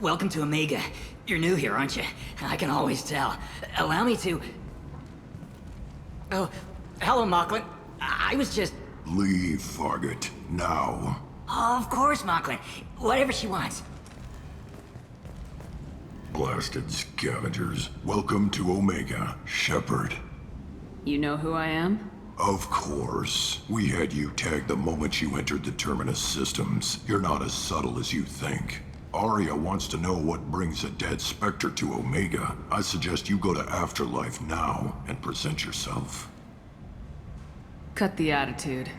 Welcome to Omega. You're new here, aren't you? I can always tell. Allow me to... Oh, hello, Mocklin. I was just... Leave, Fargate. Now. Oh, of course, Mocklin. Whatever she wants. Blasted scavengers. Welcome to Omega, Shepard. You know who I am? Of course. We had you tagged the moment you entered the Terminus systems. You're not as subtle as you think. Arya wants to know what brings a dead Spectre to Omega. I suggest you go to Afterlife now and present yourself. Cut the attitude.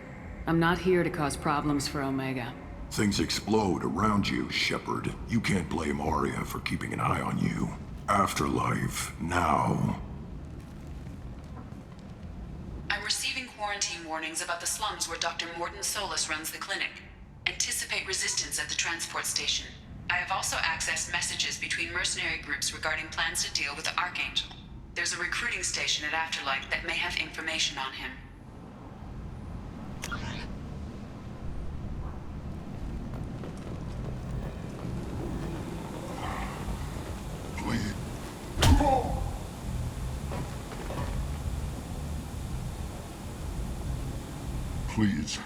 I'm not here to cause problems for Omega. Things explode around you, Shepard. You can't blame Arya for keeping an eye on you. Afterlife, now. I'm receiving quarantine warnings about the slums where Dr. Morton Solus runs the clinic. Anticipate resistance at the transport station. I have also accessed messages between mercenary groups regarding plans to deal with the Archangel. There's a recruiting station at Afterlife that may have information on him. Please. Please.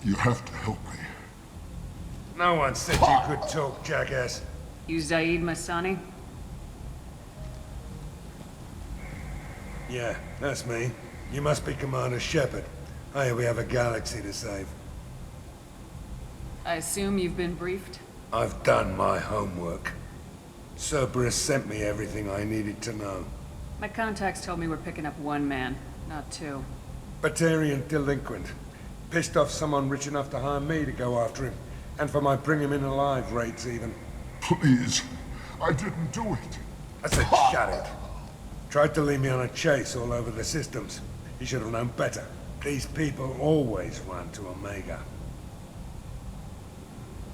You have to help me. No one said you could talk, jackass. You Zaid Masani? Yeah, that's me. You must be Commander Shepard. Hey, we have a galaxy to save. I assume you've been briefed? I've done my homework. Cerberus sent me everything I needed to know. My contacts told me we're picking up one man, not two. Batarian delinquent. Pissed off someone rich enough to hire me to go after him. And for my bring him in alive rates even. Please. I didn't do it. I said shut it. Tried to lead me on a chase all over the systems. He should have known better. These people always run to Omega.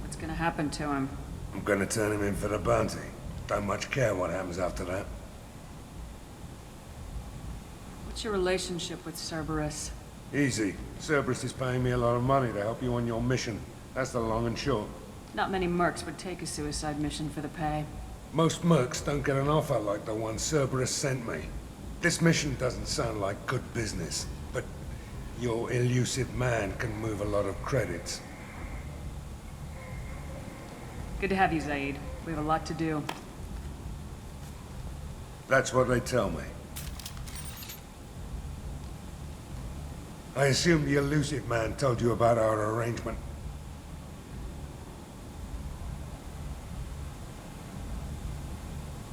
What's gonna happen to him? I'm gonna turn him in for the bounty. Don't much care what happens after that. What's your relationship with Cerberus? Easy. Cerberus is paying me a lot of money to help you on your mission. That's the long and short. Not many mercs would take a suicide mission for the pay. Most mercs don't get an offer like the one Cerberus sent me. This mission doesn't sound like good business, but your elusive man can move a lot of credits. Good to have you, Zaid. We have a lot to do. That's what they tell me. I assume the elusive man told you about our arrangement.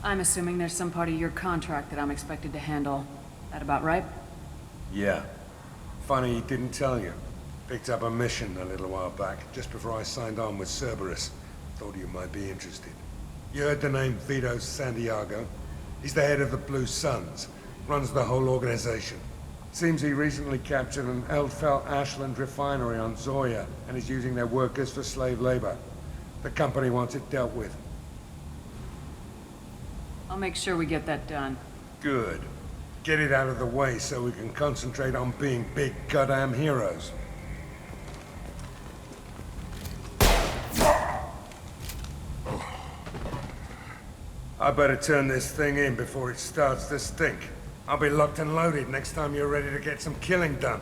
I'm assuming there's some part of your contract that I'm expected to handle. That about right? Yeah. Funny he didn't tell you. Picked up a mission a little while back, just before I signed on with Cerberus. Thought you might be interested. You heard the name Vito Santiago? He's the head of the Blue Suns. Runs the whole organization. Seems he recently captured an Eldfell Ashland refinery on Zoya and is using their workers for slave labor. The company wants it dealt with. I'll make sure we get that done. Good. Get it out of the way so we can concentrate on being big goddamn heroes. I better turn this thing in before it starts to stink. I'll be locked and loaded next time you're ready to get some killing done.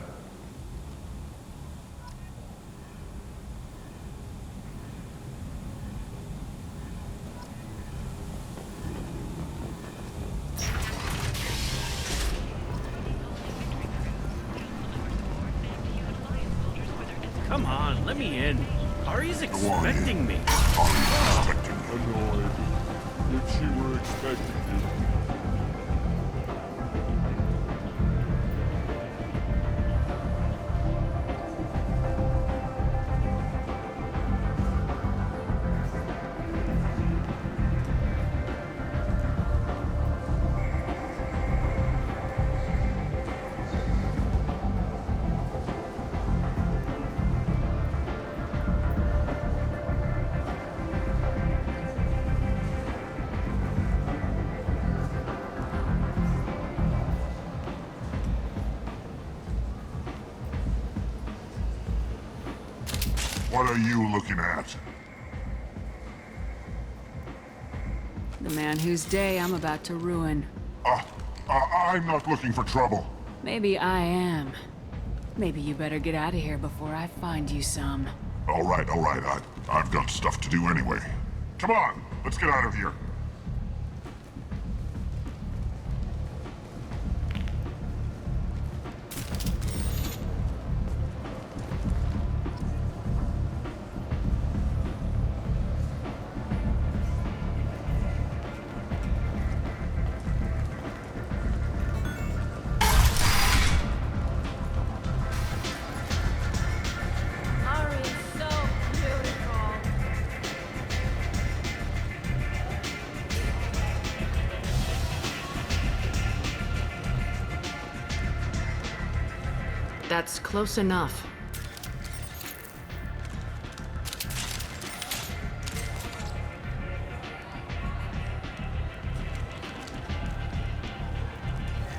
Come on, let me in. Ari's expecting me. Annoyed. If she were expecting you. What are you looking at? The man whose day I'm about to ruin. I'm not looking for trouble. Maybe I am. Maybe you better get out of here before I find you some. All right. I've got stuff to do anyway. Come on, let's get out of here. That's close enough.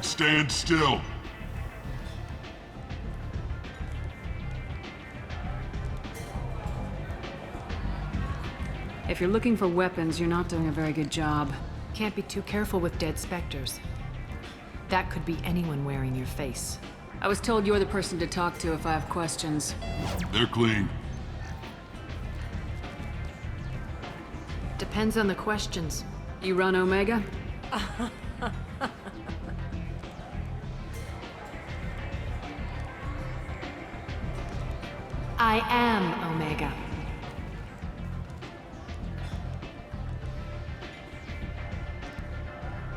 Stand still. If you're looking for weapons, you're not doing a very good job. Can't be too careful with dead specters. That could be anyone wearing your face. I was told you're the person to talk to if I have questions. They're clean. Depends on the questions. You run Omega? I am Omega.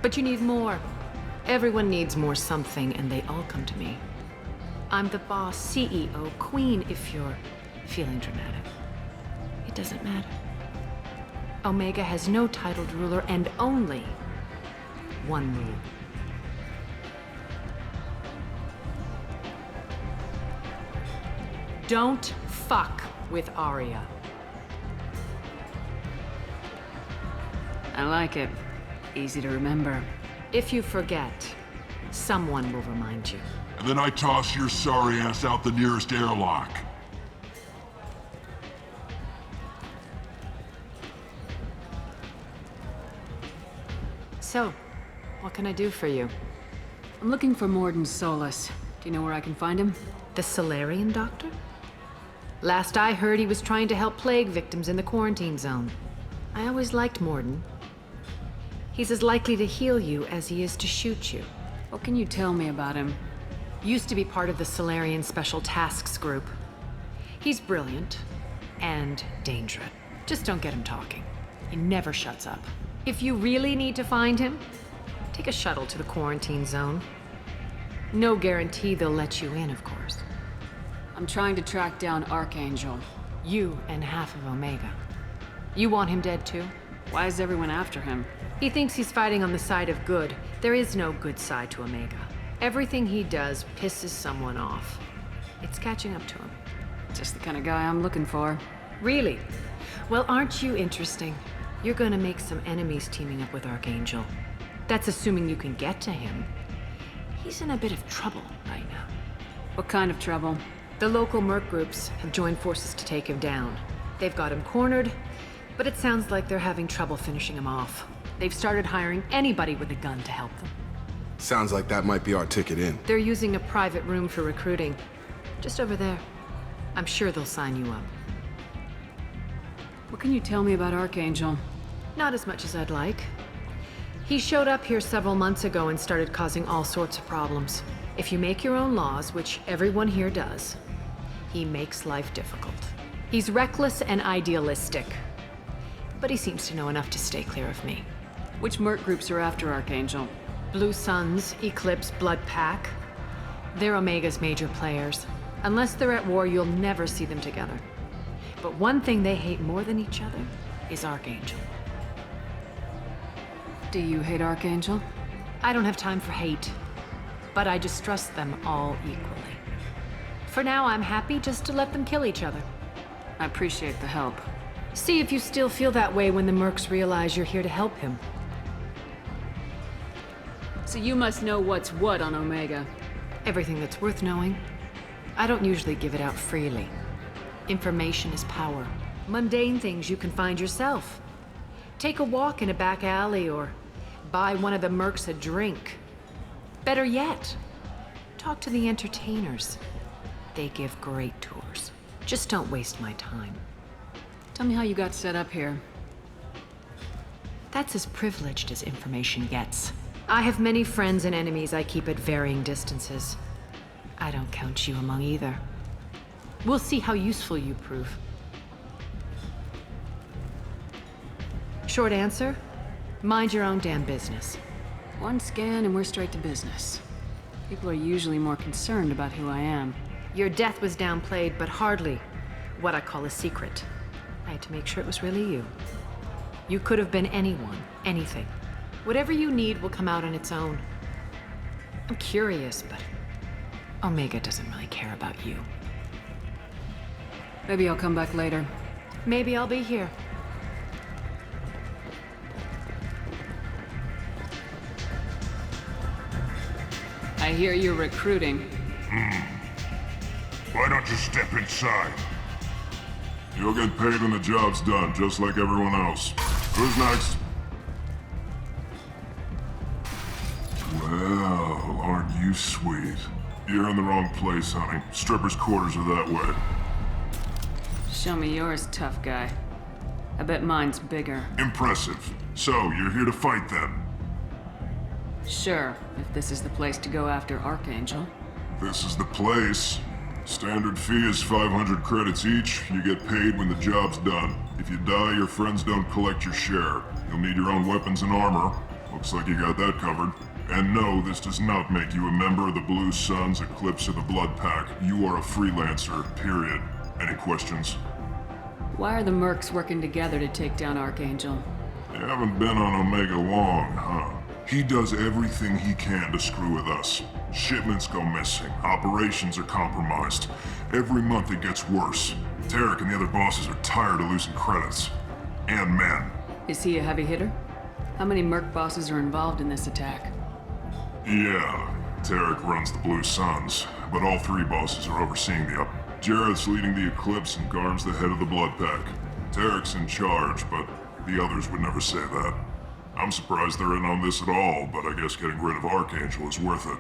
But you need more. Everyone needs more something, and they all come to me. I'm the boss, CEO, queen, if you're feeling dramatic. It doesn't matter. Omega has no titled ruler and only one rule. Don't fuck with Arya. I like it. Easy to remember. If you forget, someone will remind you. And then I toss your sorry ass out the nearest airlock. So, what can I do for you? I'm looking for Morden Solus. Do you know where I can find him? The Solarian doctor? Last I heard, he was trying to help plague victims in the quarantine zone. I always liked Morden. He's as likely to heal you as he is to shoot you. What can you tell me about him? Used to be part of the Solarian Special Tasks Group. He's brilliant and dangerous. Just don't get him talking. He never shuts up. If you really need to find him, take a shuttle to the quarantine zone. No guarantee they'll let you in, of course. I'm trying to track down Archangel. You and half of Omega. You want him dead too? Why is everyone after him? He thinks he's fighting on the side of good. There is no good side to Omega. Everything he does pisses someone off. It's catching up to him. Just the kind of guy I'm looking for. Really? Well, aren't you interesting? You're gonna make some enemies teaming up with Archangel. That's assuming you can get to him. He's in a bit of trouble right now. What kind of trouble? The local merc groups have joined forces to take him down. They've got him cornered, but it sounds like they're having trouble finishing him off. They've started hiring anybody with a gun to help them. Sounds like that might be our ticket in. They're using a private room for recruiting. Just over there. I'm sure they'll sign you up. What can you tell me about Archangel? Not as much as I'd like. He showed up here several months ago and started causing all sorts of problems. If you make your own laws, which everyone here does, he makes life difficult. He's reckless and idealistic, but he seems to know enough to stay clear of me. Which merc groups are after Archangel? Blue Suns, Eclipse, Blood Pack. They're Omega's major players. Unless they're at war, you'll never see them together. But one thing they hate more than each other is Archangel. Do you hate Archangel? I don't have time for hate, but I distrust them all equally. For now, I'm happy just to let them kill each other. I appreciate the help. See if you still feel that way when the mercs realize you're here to help him. So you must know what's what on Omega. Everything that's worth knowing. I don't usually give it out freely. Information is power. Mundane things you can find yourself. Take a walk in a back alley or buy one of the mercs a drink. Better yet, talk to the entertainers. They give great tours. Just don't waste my time. Tell me how you got set up here. That's as privileged as information gets. I have many friends and enemies I keep at varying distances. I don't count you among either. We'll see how useful you prove. Short answer, mind your own damn business. One scan and we're straight to business. People are usually more concerned about who I am. Your death was downplayed, but hardly what I call a secret. I had to make sure it was really you. You could have been anyone, anything. Whatever you need will come out on its own. I'm curious, but Omega doesn't really care about you. Maybe I'll come back later. Maybe I'll be here. I hear you're recruiting. Why don't you step inside? You'll get paid when the job's done, just like everyone else. Who's next? Well, aren't you sweet? You're in the wrong place, honey. Strippers' quarters are that way. Show me yours, tough guy. I bet mine's bigger. Impressive. So, you're here to fight then? Sure, if this is the place to go after Archangel. This is the place. Standard fee is 500 credits each. You get paid when the job's done. If you die, your friends don't collect your share. You'll need your own weapons and armor. Looks like you got that covered. And no, this does not make you a member of the Blue Suns, Eclipse, or the Blood Pack. You are a freelancer, period. Any questions? Why are the mercs working together to take down Archangel? You haven't been on Omega long, huh? He does everything he can to screw with us. Shipments go missing, operations are compromised. Every month it gets worse. Tarek and the other bosses are tired of losing credits. And men. Is he a heavy hitter? How many merc bosses are involved in this attack? Yeah, Tarek runs the Blue Suns, but all three bosses are overseeing the Jareth's leading the Eclipse and Garm's the head of the Blood Pack. Tarek's in charge, but the others would never say that. I'm surprised they're in on this at all, but I guess getting rid of Archangel is worth it.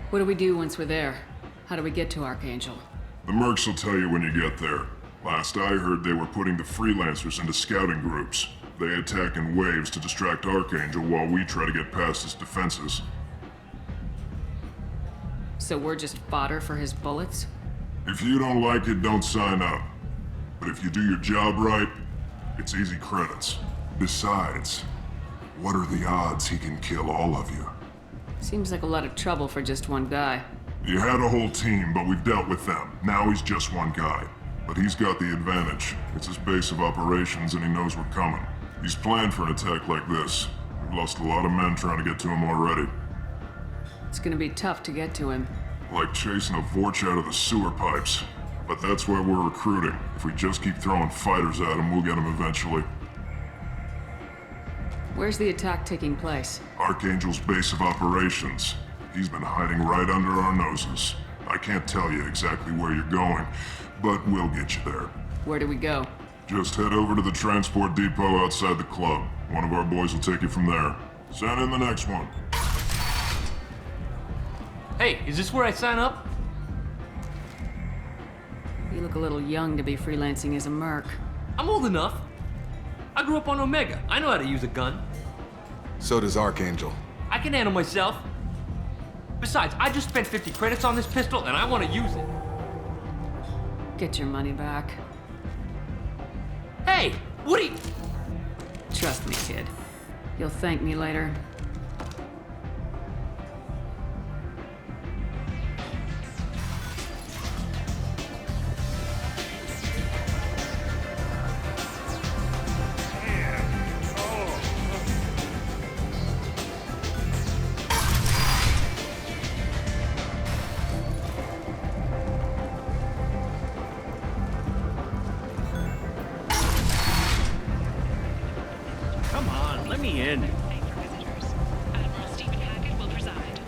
What do we do once we're there? How do we get to Archangel? The mercs will tell you when you get there. Last I heard, they were putting the freelancers into scouting groups. They attack in waves to distract Archangel while we try to get past his defenses. So we're just fodder for his bullets? If you don't like it, don't sign up. But if you do your job right, it's easy credits. Besides, what are the odds he can kill all of you? Seems like a lot of trouble for just one guy. You had a whole team, but we've dealt with them. Now he's just one guy. But he's got the advantage. It's his base of operations and he knows we're coming. He's planned for an attack like this. We've lost a lot of men trying to get to him already. It's gonna be tough to get to him. Like chasing a Vorch out of the sewer pipes. But that's why we're recruiting. If we just keep throwing fighters at him, we'll get him eventually. Where's the attack taking place? Archangel's base of operations. He's been hiding right under our noses. I can't tell you exactly where you're going, but we'll get you there. Where do we go? Just head over to the transport depot outside the club. One of our boys will take you from there. Send in the next one. Hey, is this where I sign up? You look a little young to be freelancing as a merc. I'm old enough. I grew up on Omega. I know how to use a gun. So does Archangel. I can handle myself. Besides, I just spent 50 credits on this pistol and I want to use it. Get your money back. Hey, what are you... Trust me, kid. You'll thank me later. Come on, let me in. Admiral Stephen Hackett will preside.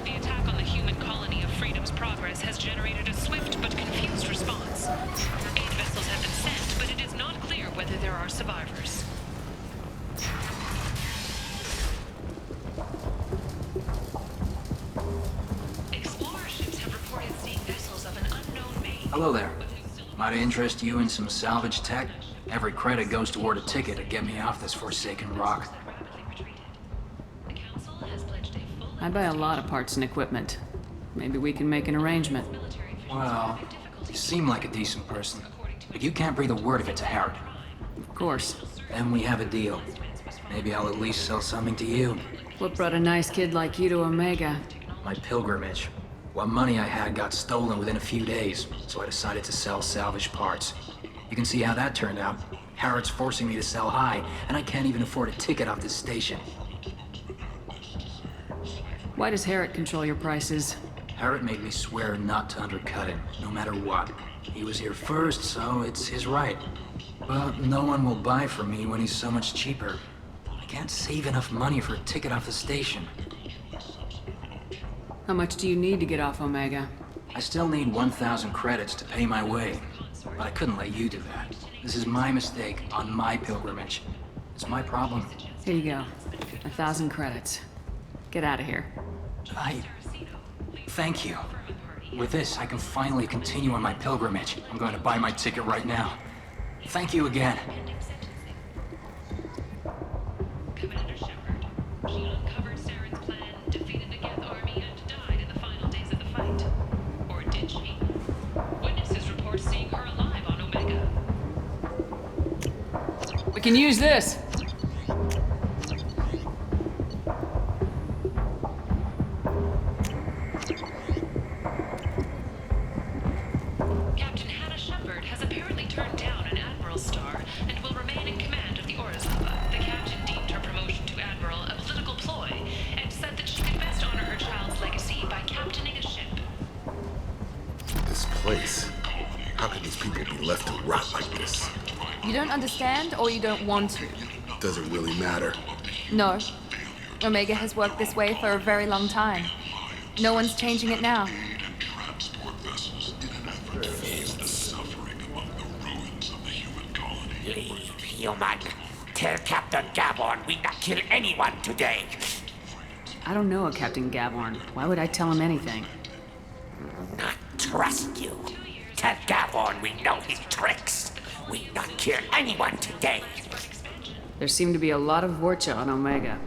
The attack on the human colony of Freedom's Progress has generated a swift but confused response. 8 vessels have been sent, but it is not clear whether there are survivors. Explorer ships have reported seeing vessels of an unknown make. Hello there. Might interest you in some salvage tech? Every credit goes toward a ticket to get me off this forsaken rock. The council has pledged a full I buy a lot of parts and equipment. Maybe we can make an arrangement. military officials Well, you seem like a decent person, but you can't breathe a word of it to Harrod. Of course. Then we have a deal. Maybe I'll at least sell something to you. What brought a nice kid like you to Omega? My pilgrimage. What money I had got stolen within a few days, so I decided to sell salvaged parts. You can see how that turned out. Harrod's forcing me to sell high, and I can't even afford a ticket off this station. Why does Harrod control your prices? Harrod made me swear not to undercut him, no matter what. He was here first, so it's his right. But no one will buy from me when he's so much cheaper. I can't save enough money for a ticket off the station. How much do you need to get off Omega? I still need 1,000 credits to pay my way, but I couldn't let you do that. This is my mistake on my pilgrimage. It's my problem. Here you go. 1,000 credits. Get out of here. Thank you. With this, I can finally continue on my pilgrimage. I'm going to buy my ticket right now. Thank you again. Commander Shepard. She uncovered Saren's plan, defeated the Geth army, and died in the final days of the fight. Or did she? Witnesses report seeing her alive on Omega. We can use this! Captain Hannah Shepard has apparently turned down an admiral's star and will remain in command of the Orizaba. The captain deemed her promotion to admiral a political ploy and said that she could best honor her child's legacy by captaining a ship. This place. How could these people be left to rot like this? You don't understand or you don't want to? Doesn't really matter. No. Omega has worked this way for a very long time. No one's changing it now. Leave, human. Tell Captain Gabon we not kill anyone today. I don't know a Captain Gavorn. Why would I tell him anything? Not trust you. Tell Gavorn we know his tricks. We not kill anyone today. There seem to be a lot of Vorcha on Omega.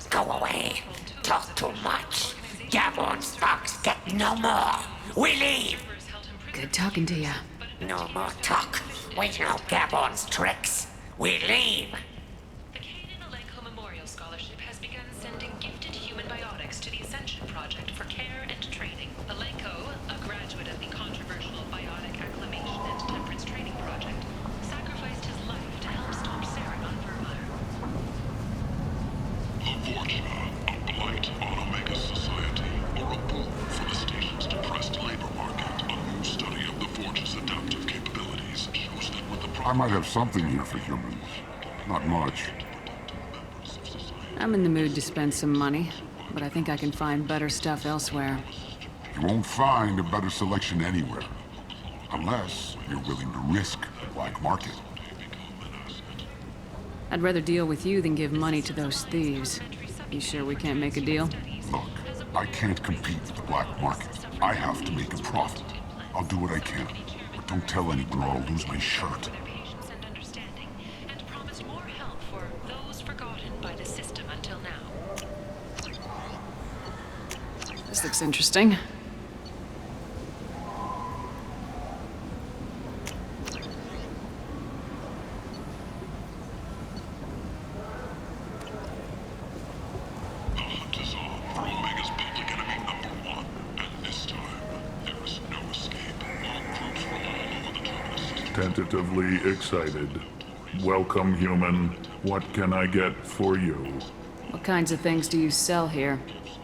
Go away. Talk too much. Gavorn's fox get no more. We leave. Good talking to you. No more talk. We know Gavorn's tricks. We leave. The Kanan Alenko Memorial Scholarship has begun sending gifted human biotics to the Ascension Project for care and training. Alenko, a graduate of the controversial Biotic Acclimation and Temperance Training Project, sacrificed his life to help stop Saren on Vermeer. The Vorcha, a blight on Omega society, or a boon for the station's depressed labor market. A new study of the Vorcha's adaptive capabilities shows that with the I might have something here for humans. Not much. I'm in the mood to spend some money, but I think I can find better stuff elsewhere. You won't find a better selection anywhere. Unless you're willing to risk the black market. I'd rather deal with you than give money to those thieves. You sure we can't make a deal? Look, I can't compete with the black market. I have to make a profit. I'll do what I can. But don't tell anyone or I'll lose my shirt. And promised more help for those forgotten by the system until now. This looks interesting. Tentatively excited. Welcome, human. What can I get for you? What kinds of things do you sell here?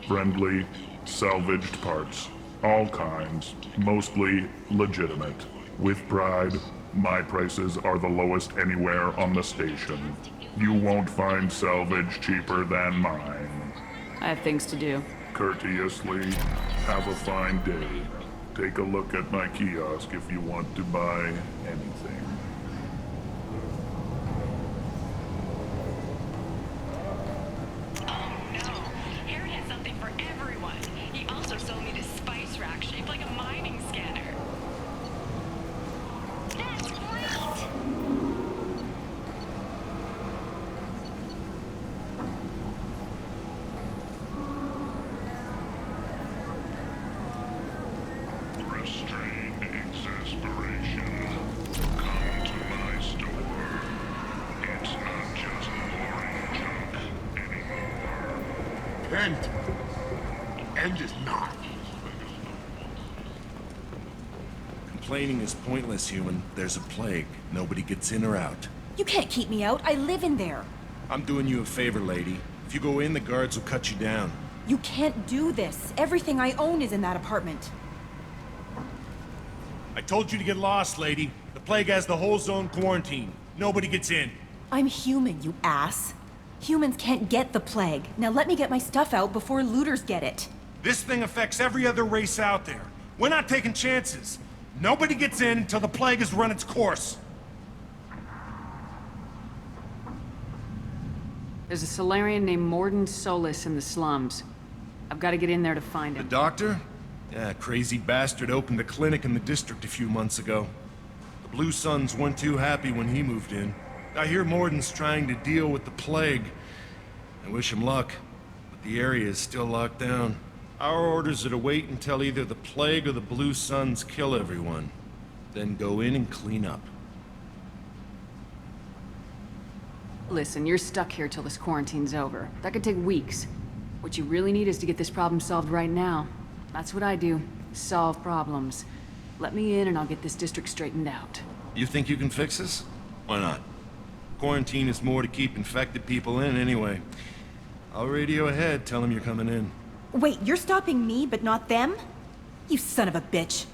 Friendly, salvaged parts. All kinds. Mostly legitimate. With pride, my prices are the lowest anywhere on the station. You won't find salvage cheaper than mine. I have things to do. Courteously, have a fine day. Take a look at my kiosk if you want to buy anything. Harry has something for everyone. He also sold me this spice rack shaped like a mining scanner. That's great! Restrained exasperation. Come to my store. It's not just boring junk anymore. End. End is not. Complaining is pointless, human. There's a plague. Nobody gets in or out. You can't keep me out. I live in there. I'm doing you a favor, lady. If you go in, the guards will cut you down. You can't do this. Everything I own is in that apartment. I told you to get lost, lady. The plague has the whole zone quarantined. Nobody gets in. I'm human, you ass. Humans can't get the plague. Now let me get my stuff out before looters get it. This thing affects every other race out there. We're not taking chances. Nobody gets in until the plague has run its course. There's a Solarian named Morden Solis in the slums. I've got to get in there to find The him. doctor? Yeah, crazy bastard opened a clinic in the district a few months ago. The Blue Suns weren't too happy when he moved in. I hear Morden's trying to deal with the plague. I wish him luck, but the area is still locked down. Our orders are to wait until either the plague or the Blue Suns kill everyone. Then go in and clean up. Listen, you're stuck here till this quarantine's over. That could take weeks. What you really need is to get this problem solved right now. That's what I do. Solve problems. Let me in and I'll get this district straightened out. You think you can fix this? Why not? Quarantine is more to keep infected people in anyway. I'll radio ahead, tell them you're coming in. Wait, you're stopping me, but not them? You son of a bitch.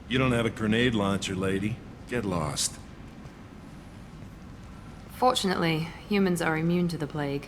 You don't have a grenade launcher, lady. Get lost. Fortunately, humans are immune to the plague.